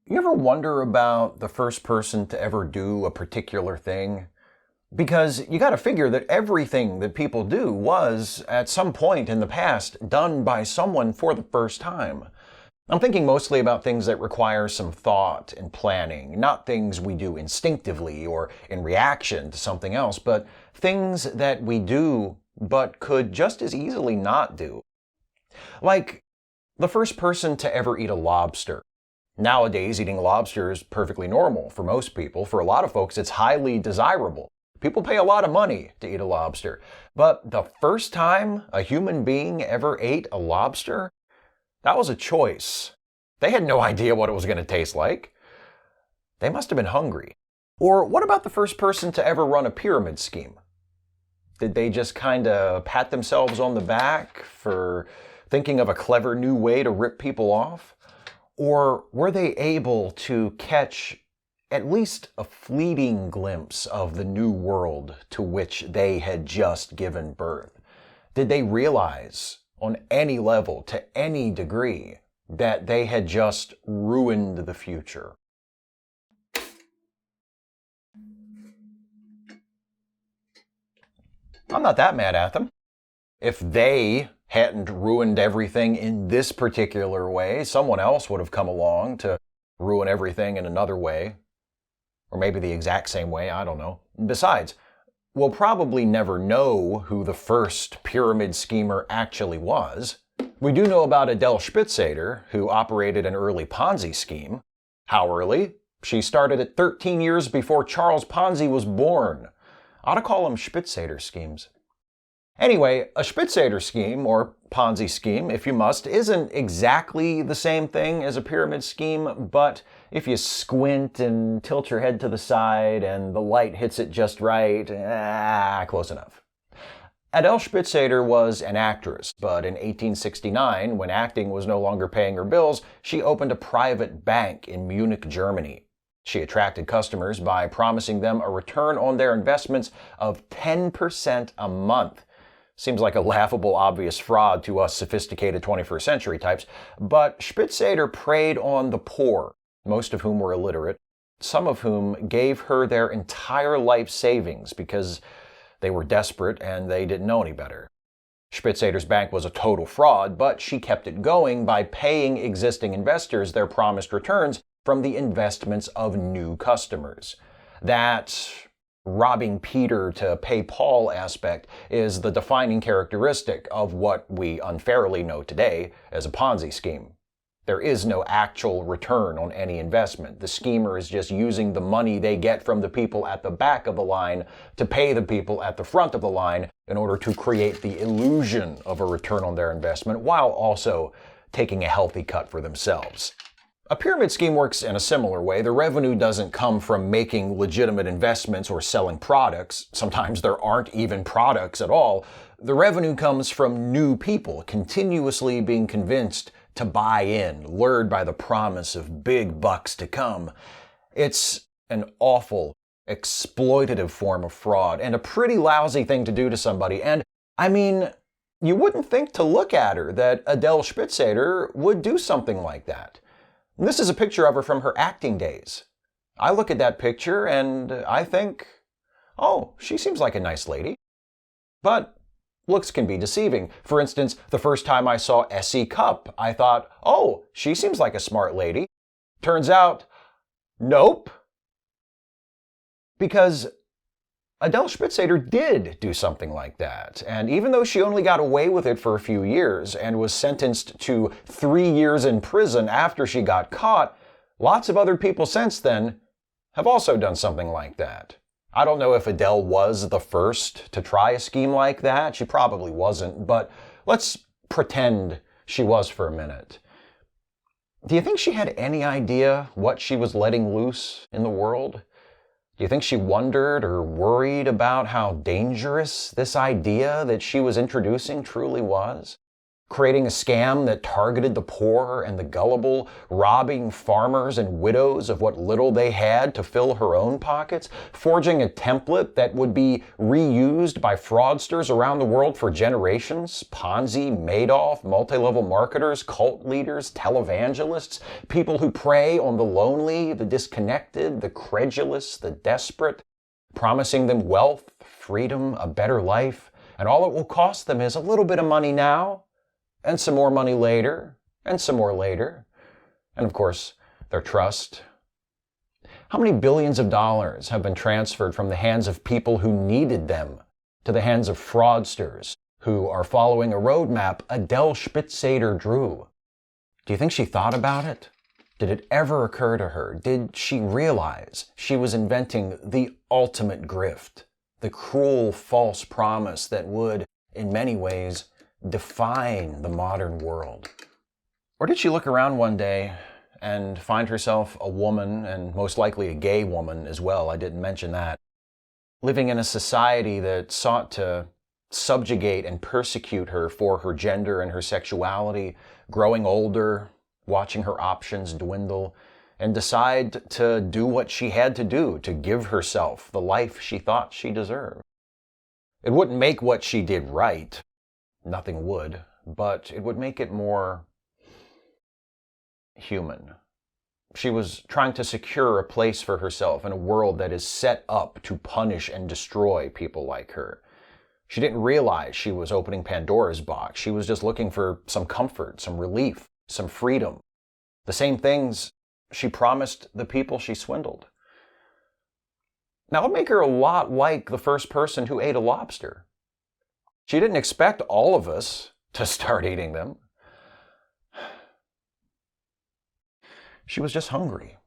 You ever wonder about the first person to ever do a particular thing? Because you gotta figure that everything that people do was, at some point in the past, done by someone for the first time. I'm thinking mostly about things that require some thought and planning, not things we do instinctively or in reaction to something else, but things that we do but could just as easily not do. Like the first person to ever eat a lobster. Nowadays, eating lobster is perfectly normal for most people. For a lot of folks, it's highly desirable. People pay a lot of money to eat a lobster. But the first time a human being ever ate a lobster, that was a choice. They had no idea what it was going to taste like. They must have been hungry. Or what about the first person to ever run a pyramid scheme? Did they just kind of pat themselves on the back for thinking of a clever new way to rip people off? Or were they able to catch at least a fleeting glimpse of the new world to which they had just given birth? Did they realize, on any level, to any degree, that they had just ruined the future? I'm not that mad at them. If they hadn't ruined everything in this particular way, someone else would have come along to ruin everything in another way. Or maybe the exact same way, I don't know. Besides, we'll probably never know who the first pyramid schemer actually was. We do know about Adele Spitzeder, who operated an early Ponzi scheme. How early? She started at 13 years before Charles Ponzi was born. I ought to call them Spitzeder schemes. Anyway, a Spitzeder scheme, or Ponzi scheme, if you must, isn't exactly the same thing as a pyramid scheme, but if you squint and tilt your head to the side and the light hits it just right, close enough. Adele Spitzeder was an actress, but in 1869, when acting was no longer paying her bills, she opened a private bank in Munich, Germany. She attracted customers by promising them a return on their investments of 10% a month. Seems like a laughable, obvious fraud to us sophisticated 21st century types, but Spitzeder preyed on the poor, most of whom were illiterate, some of whom gave her their entire life savings because they were desperate and they didn't know any better. Spitzeder's bank was a total fraud, but she kept it going by paying existing investors their promised returns from the investments of new customers. That robbing Peter to pay Paul aspect is the defining characteristic of what we unfairly know today as a Ponzi scheme. There is no actual return on any investment. The schemer is just using the money they get from the people at the back of the line to pay the people at the front of the line in order to create the illusion of a return on their investment while also taking a healthy cut for themselves. A pyramid scheme works in a similar way. The revenue doesn't come from making legitimate investments or selling products. Sometimes there aren't even products at all. The revenue comes from new people continuously being convinced to buy in, lured by the promise of big bucks to come. It's an awful, exploitative form of fraud and a pretty lousy thing to do to somebody. And, I mean, you wouldn't think to look at her that Adele Spitzeder would do something like that. This is a picture of her from her acting days. I look at that picture and I think, oh, she seems like a nice lady. But looks can be deceiving. For instance, the first time I saw Essie Cupp, I thought, oh, she seems like a smart lady. Turns out, nope. Because Adele Spitzeder did do something like that, and even though she only got away with it for a few years and was sentenced to 3 years in prison after she got caught, lots of other people since then have also done something like that. I don't know if Adele was the first to try a scheme like that. She probably wasn't, but let's pretend she was for a minute. Do you think she had any idea what she was letting loose in the world? Do you think she wondered or worried about how dangerous this idea that she was introducing truly was? creating a scam that targeted the poor and the gullible, robbing farmers and widows of what little they had to fill her own pockets, forging a template that would be reused by fraudsters around the world for generations, Ponzi, Madoff, multi-level marketers, cult leaders, televangelists, people who prey on the lonely, the disconnected, the credulous, the desperate, promising them wealth, freedom, a better life, and all it will cost them is a little bit of money now, and some more money later, and some more later, and of course, their trust. How many billions of dollars have been transferred from the hands of people who needed them to the hands of fraudsters who are following a roadmap Adele Spitzeder drew? Do you think she thought about it? Did it ever occur to her? Did she realize she was inventing the ultimate grift, the cruel false promise that would, in many ways, define the modern world? Or did she look around one day and find herself a woman, and most likely a gay woman as well, I didn't mention that, living in a society that sought to subjugate and persecute her for her gender and her sexuality, growing older, watching her options dwindle, and decide to do what she had to do to give herself the life she thought she deserved? It wouldn't make what she did right. Nothing would, but it would make it more human. She was trying to secure a place for herself in a world that is set up to punish and destroy people like her. She didn't realize she was opening Pandora's box. She was just looking for some comfort, some relief, some freedom. The same things she promised the people she swindled. Now, it would make her a lot like the first person who ate a lobster. She didn't expect all of us to start eating them. She was just hungry.